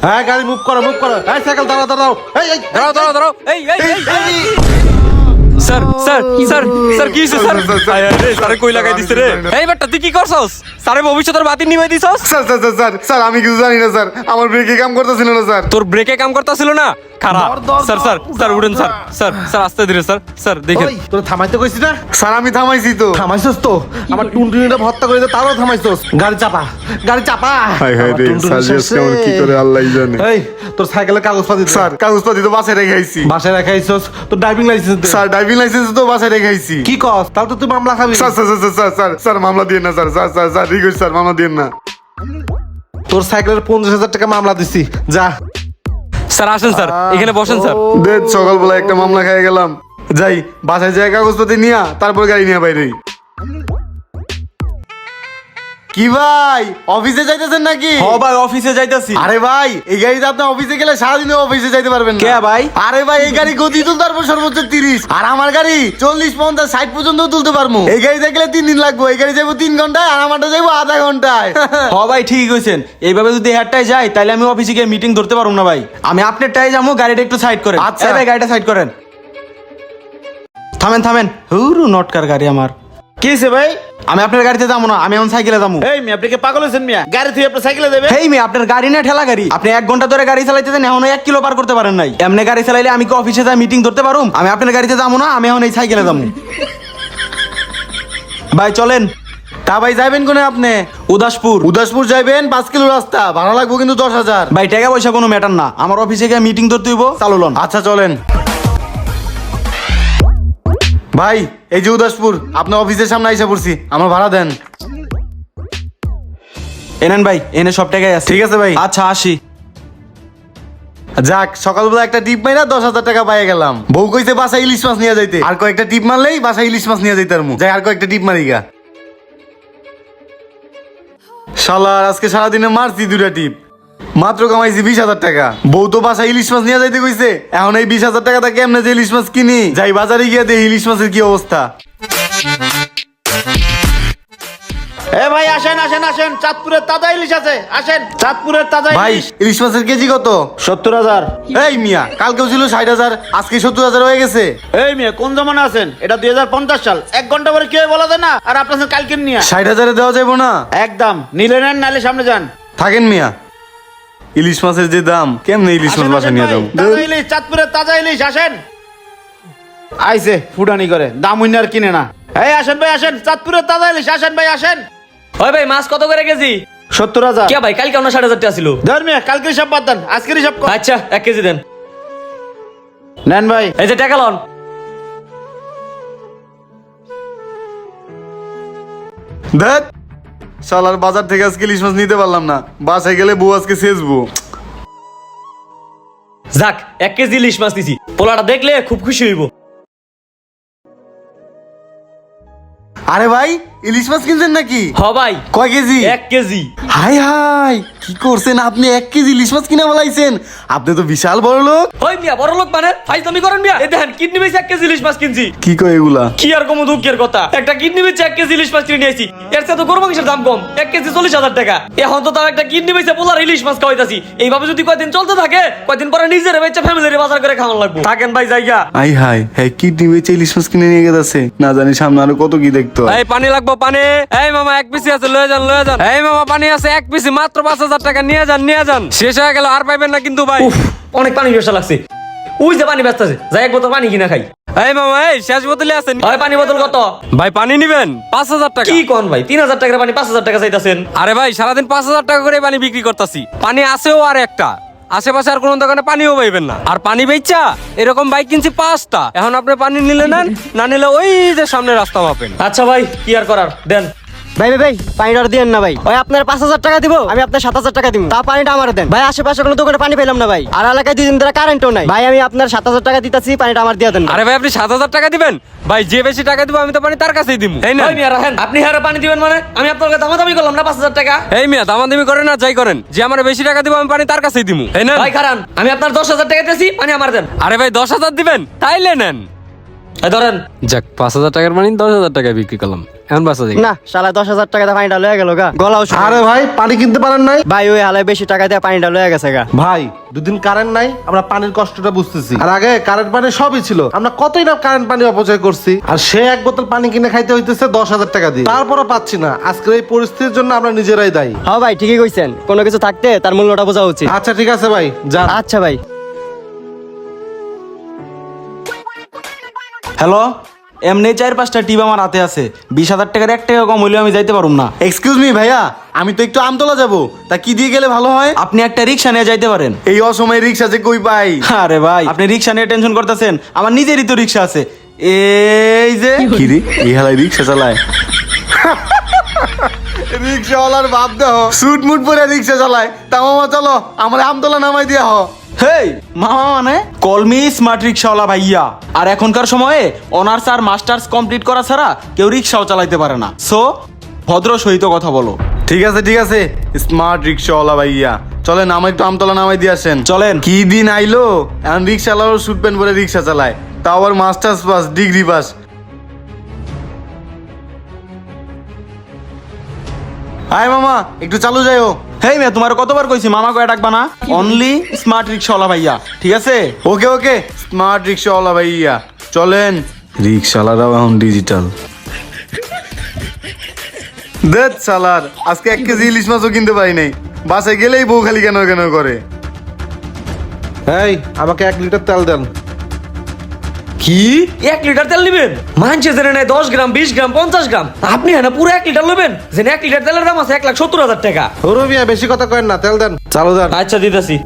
হ্যাঁ গাড়ি মুভ করো এই সাইকেল দাঁড়াও দাঁড়াও এই দাঁড়াও এই স্যার স্যার স্যার স্যার কি হইছে স্যার স্যার কই লাগাই দিছে রে এই বেটা তুই কি করছস স্যারের ভবিষ্যতের বাতি নিভাই দিছস স্যার আমি কিছু জানি না স্যার, আমার ব্রেকে কাম করতেছিল না স্যার। তোর ব্রেকে কাম করতেছিল না খারাপ স্যার স্যার স্যার উঠেন স্যার স্যার স্যার আস্তে ধীরে স্যার স্যার দেখেন তোর থামাইতে কইছি না? স্যার আমি থামাইছি তো। থামাইছস তো? আমার টুনটুনিটা হত্যা করে দে, তারও থামাইছস। গাড়ি চাপা হাই হাই আমার রে, টুনটুনি স্যার শেষে। আজকে আমার কি করে আল্লাহই জানে। এই তোর সাইকেলের কাগজপাতি দে। স্যার কাগজপাতি তো বাসায় রেখে আইছি। বাসায় রাখাইছস, তোর ড্রাইভিং লাইসেন্স দে। স্যার ড্রাইভিং লাইসেন্স তো বাসায় রেখে আইছি। কি কস? তাহলে তো তুই মামলা খাবি। স্যার মামলা দিয়ে না স্যার, স্যার রিকোয়েস্ট স্যার, মামলা দিয়ে না। তোর সাইকেলের 50,000 টাকা মামলা দিছি, যা। স্যার আসেন স্যার এখানে বসেন স্যার দেখ সকালবেলা একটা মামলা খেয়ে গেলাম, যাই বাসায় যাই কাগজপাতি নিয়া তারপর গাড়ি নিয়ে বাইরে। কি ভাই অফিসে যাইতেছেন নাকি? ভাই অফিসে যাইতাছি। আরে ভাই এই গাড়িতে আপনি অফিসে গেলে সারাদিনে অফিসে যাইতে পারবেন না। কে ভাই? আরে ভাই এই গাড়ি গতি তুলতে পারবো সর্বোচ্চ 30, আর আমার গাড়ি 40, 50, 60 পর্যন্ত তুলতে পারবো। এই গাড়ি দেখলে 3 দিন লাগবে, এই গাড়ি যাবো 3 ঘন্টায়, আর আমারটা যাবো আধা ঘন্টায়। ভাই ঠিক কইছেন, এইভাবে যদি হেডটাই যাই তাহলে আমি অফিসে গিয়ে মিটিং ধরতে পারবো না ভাই। আমি আপনার টাই যাবো, গাড়িটা একটু সাইড করেন। আচ্ছা। ভাই গাড়িটা সাইড করেন। থামেন হুরু নটকার গাড়ি আমার। কি হয়েছে ভাই? আমি আপনার গাড়িতে যাবো না, আমি এখন সাইকেলে যাবো। এই মেয়ে আপনি কি পাগল হয়েছেন মিয়া? গাড়ি থেকে আপনার সাইকেলে দেবে? হেই মেয়ে, আপনার গাড়ি না ঠেলা গাড়ি? আপনি 1 ঘন্টা ধরে গাড়ি চালাইতেছেন, এখন 1 কিলো পার করতে পারেন নাই। এমনি গাড়ি চালাইলে আমি কি অফিসে যাই মিটিং ধরতে পারুম? আমি আপনার গাড়িতে যাবো না, আমি এখন এই সাইকেলে যাবো। ভাই চলেন। তা ভাই যাবেন কোনে আপনি? উদাসপুর যাইবেন, 5 কিলো রাস্তা, ভাড়া লাগবো কিন্তু 10,000। ভাই টাকা পয়সা কোনো ম্যাটার না, আমার অফিসে গিয়ে মিটিং ধরতে হইব। চালু লন। আচ্ছা চলেন ভাই। এই যে উদাসপুর, আপনার অফিসের সামনে আইসা পড়ছি, আমার ভাড়া দেন। এনেন ভাই, এনে সব টাকাই আছে। ঠিক আছে ভাই। আচ্ছা আসি। যাক সকালবেলা একটা টিপ মাইরা 10,000 টাকা পাই গেলাম। বউ কইছে বাসায় ইলিশ মাছ নিয়ে যাইতে, আর কয়েকটা টিপ মারলেই বাসায় ইলিশ মাছ নিয়ে যাইতার মু। যাই আর কয়েকটা টিপ মারি গা। শালার আজকে সারাদিনে মারছি 2টা টিপ, মাত্র কামাইছি 20,000 টাকা। বউ তো বাসায় ইলিশ মাছ নিয়ে যাইতে কইছে, এখন এই 20,000 টাকা তা কেমনে যে ইলিশ মাছ কিনি? যাই বাজারে গিয়ে দেখি ইলিশ মাছের কি অবস্থা। এ ভাই আসেন চাঁদপুরের তাজা ইলিশ আছে, আসেন চাঁদপুরের তাজা ভাই ইলিশ। ইলিশ মাছের কেজি কত? 70,000। এই মিয়া কালকেও ছিল 60,000, আজকে 70,000 হয়ে গেছে। এই মেয়ে কোন জমানা আছেন? এটা 2050 সাল। 1 ঘন্টা পরে কেউ বলা যায় না, আর আপনার কালকে নিয়ে 60,000 দেওয়া যাবো না? একদম নিলে নেন, নাহলে সামনে যান। থাকেন মিয়া, ইলিশ মাছের যে দাম, কেমনে ইলিশ মাছ আসেন, বাসা আসেন নিয়ে ভাই, যাবো? তাজা ইলিশ, চাঁদপুরের তাজা ইলিশ, আসেন। আইছে ফুটানি করে, দাম হইনে আর কিনে না। এই আসেন ভাই আসেন, চাঁদপুরের তাজা ইলিশ, আসেন ভাই আসেন। ওই ভাই মাছ কত করে কেজি? 70,000। কে ভাই কালকে আমরা 7,500 টাকা ছিল। ধর মিয়া, কালকের হিসাব বাদ দেন, আজকের হিসাব কর। আচ্ছা 1 কেজি দেন। নেন ভাই। এই যে টাকা লন। দেখ শালার বাজার থেকে আজকে ইলিশ মাছ নিতে পারলাম না, বাসায় গেলে বউ আজকে শেষবো। যাক 1 কেজি ইলিশ মাছ দিছি, পোলাটা দেখলে খুব খুশি হইব। আরে ভাই ইলিশ মাছ কিনছেন নাকি? হ ভাই কয় কেজি? 1 কেজি। হাই হাই কি করছেন আপনি? 1 কেজি ইলিশ মাছ কিনা বলাইছেন, আপনি তো বিশাল বড় লোক। ওই মিয়া বড় লোক মানে ফাইজলামি করেন মিয়া। এই দেখেন কিডনি বেচে 1 কেজি ইলিশ মাছ কিনছি। কি কয় এগুলা? কি আর কম দুঃখের কথা, একটা কিডনি বেচে 1 কেজি ইলিশ মাছ কিনে নিয়েছি। এর সাথে তো গরু মাংসের দাম কম, 1 কেজি 40,000 টাকা। এখন তো তাও একটা কিডনি বেচে পোলার ইলিশ মাছ খাওয়াইতাছি। এইভাবে যদি কয়দিন চলতে থাকে, কয়দিন পরে নিজের বেচে ফ্যামিলির বাজার করে খাওয়ান লাগবে। থাকেন ভাই জায়গা। আই হাই হ্যাঁ কিডনি বেচে ইলিশ মাছ কিনে নিয়ে গেছে, না জানি সামনে আরো কত কি দেখতো। এই পানি লাগবো পানি। এই মামা 1 পিসি আছে, লয়ে যান। এই মামা পানি আছে 1 পিসি, মাত্র 5,000 টাকা। নিয়ে যান। শেষ হয়ে গেল, আর পাইবেন না কিন্তু ভাই। অনেক পানি বেশা লাগছে। ওই যে পানি ব্যস্ত আছে, যাই 1 বোতল পানি কিনা খাই। এই মামা এই শেষ বোতলে আছে। ওই পানি বোতল কত? ভাই পানি নিবেন 5,000 টাকা। কি কোন ভাই 3,000 টাকার পানি 5,000 টাকা চাইতাছেন? আরে ভাই সারাদিন 5,000 টাকা করে পানি বিক্রি করতাছি। পানি আছেও আর একটা, আশেপাশে আর কোন দোকানে পানিও পাইবেন না। আর পানি বেচা এরকম বাইক কিনছি 5টা। এখন আপনি পানি নিলে নেন, না নিলে ওই যে সামনে রাস্তা মাপেন। আচ্ছা ভাই কি আর করার, দেন। ভাই পানিটা আর দিয়েন না ভাই। ওই আপনার 5,000 টাকা দিব, আমি আপনার 7,000 টাকা দিব, তা পানিটা আমার দেন ভাই। আশেপাশে কোনো দোকানে পানি পেলাম না ভাই, আর এলাকায় 2 দিন ধরে কারেন্টও নাই ভাই। আমি আপনার 7,000 টাকা দিতেছি, পানিটা আমার দিয়ে দেন। আরে ভাই আপনি 7,000 টাকা দিবেন? ভাই যে বেশি টাকা দিব আমি তো পানি তার কাছেই দিব। এই না মিয়া রাখেন, আপনি হারে পানি দিবেন মানে? আমি আপনার কাছে দামাদামি করলাম না 5,000 টাকা। এই মিয়া দামাদামি করেন না, যাই করেন, যে আমার বেশি টাকা দিব আমি পানি তার কাছেই দিব। এই না ভাই খারান, আমি আপনার 10,000 টাকা দিয়েছি, পানি আমার দেন। আরে ভাই 10,000 দিবেন? তাইলে নেন। এই ধরেন। যাক 5,000 টাকার পানি 10,000 টাকায় বিক্রি করলাম, এখন বাঁচা যায়। না শালা 10,000 টাকা দিয়ে পানিটা লয়ে গেল গা, গলাও শুকায়। আরে ভাই পানি কিনতে পারেন নাই? ভাই ওই হালে বেশি টাকা দিয়ে পানিটা লয়ে গেছে গা। ভাই দুদিন কারেন্ট নাই, আমরা পানির কষ্টটা বুঝতেছি। আর আগে কারেন্ট পানি সবই ছিল, আমরা কতই না কারেন্ট পানি অপচয় করছি। আর সে এক বোতল পানি কিনে খাইতে হইতেছে 10,000 টাকা দিয়ে, তারপরও পাচ্ছি না। আজকের এই পরিস্থিতির জন্য আমরা নিজেরাই দায়ী। হ্যাঁ ভাই ঠিকই কইছেন, কোনো কিছু থাকতে তার মূল্যটা বোঝা উচিত। আচ্ছা ঠিক আছে ভাই, যান। আচ্ছা ভাই। হ্যালো, এমনি 4-5টা টিপ আমার হাতে আছে, 20,000 টাকার 1 টাকা কম হইলেও আমি যাইতে পারুম না। এক্সকিউজ মি ভাইয়া, আমি তো একটু আমতলা যাব, তা কি দিয়ে গেলে ভালো হয়? আপনি একটা রিক্সা নিয়ে যাইতে পারেন। এই অসময়ে রিক্সা যে কই পাই? আরে ভাই আপনি রিক্সা নিয়ে টেনশন করতেছেন, আমার নিজেরই তো রিক্সা আছে, এই যে। কি রে, এই হালাই রিক্সা চালায়? রিক্সাওয়ালার বাপ দেহ সুট মুট পরে রিক্সা চালায়। তা মামা চলো আমার আমতলা নামাই দিয়া হ। হেই মামা মানে কলমি স্মার্ট রিক্সাওয়ালা ভাইয়া। আর এখনকার সময়ে অনার্স আর মাস্টার্স কমপ্লিট করা ছাড়া কেউ রিক্সাও চালাইতে পারে না, সো ভদ্র সহিত কথা বলো। ঠিক আছে, স্মার্ট রিক্সাওয়ালা ভাইয়া চলেন, আমার একটু আমতলা নামাই দিয়ে আসেন। চলেন। কি দিন আইলো, এখন রিক্সাওয়ালারও স্যুট প্যান্ট পরে রিক্সা চালায়, তাও আবার masters pass, degree pass. Hi মামা একটু চালু যাইও। হেই মেয়ে, তোমার কতবার কইছি মামা কয়ে ডাকবা না, অনলি স্মার্ট রিক্সাওয়ালা ভাইয়া, ঠিক আছে? ওকে স্মার্ট রিক্সাওয়ালা ভাইয়া চলেন। রিক্সাওয়ালারাও এখন ডিজিটাল। দেখ সালার, আজকে 1 কেজি ইলিশ মাছও কিনতে পারি নাই, বাসায় গেলেই বউ খালি কেন কেন করে। এই আমাকে 1 লিটার তেল দেন। কি 1 লিটার তেল নেবেন? মানছে জেনে নেয় 10 গ্রাম 20 গ্রাম 50 গ্রাম, আপনি হ্যাঁ পুরো 1 লিটার নেবেন? যে 1 লিটার তেলের দাম আছে 1,70,000 টাকা। ওরে মিয়া বেশি কথা কয়েন না, তেল দেন, চালু দেন। আচ্ছা দিতেছি।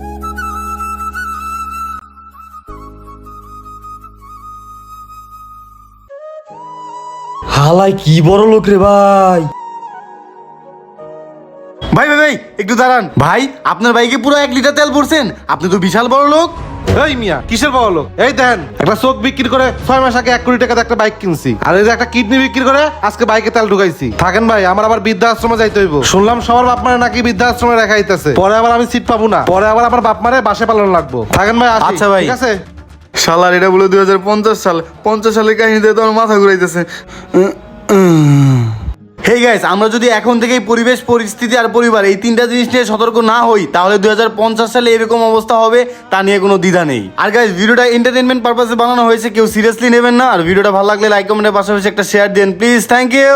হালাই কি বড় লোক রে ভাই। ভাই একটু দাঁড়ান ভাই, আপনার বাইকে পুরো 1 লিটার তেল পড়ছেন, আপনি তো বিশাল বড় লোক। এই মিয়া কিসের বড় লোক? এই দেন, একটা চোখ বিক্রি করে 6 মাস আগে 1 কোটি টাকাতে একটা বাইক কিনছি, আর এই যে একটা কিডনি বিক্রি করে আজকে বাইকে তেল ঢুকাইছি। থাকেন ভাই, আমার আবার বৃদ্ধাশ্রমে যাইতে হইব। শুনলাম সবার বাপ মারে নাকি বৃদ্ধাশ্রমে রেখাইতেছে, পরে আবার আমি সিট পাবো না, পরে আবার আমার বাপ মারে বাসে পালন লাগবো। থাকেন ভাই, আসি। আচ্ছা ভাই। ঠিক আছে। শালার এটা বলে 2050 সাল, 50 সালের কাহিনীতে তো আমার মাথা ঘুরাইতেছে। হেই গাইস, আমরা যদি এখন থেকেই পরিবেশ, পরিস্থিতি আর পরিবার এই 3টা জিনিস নিয়ে সতর্ক না হই, তাহলে 2050 সালে এরকম অবস্থা হবে, তা নিয়ে কোনো দ্বিধা নেই। আর গাইস, ভিডিওটা এন্টারটেইনমেন্ট পারপাসে বানানো হয়েছে, কেউ সিরিয়াসলি নেবেন না। আর ভিডিওটা ভালো লাগলে লাইক কমেন্টের পাশাপাশি একটা শেয়ার দেন প্লিজ। Thank you.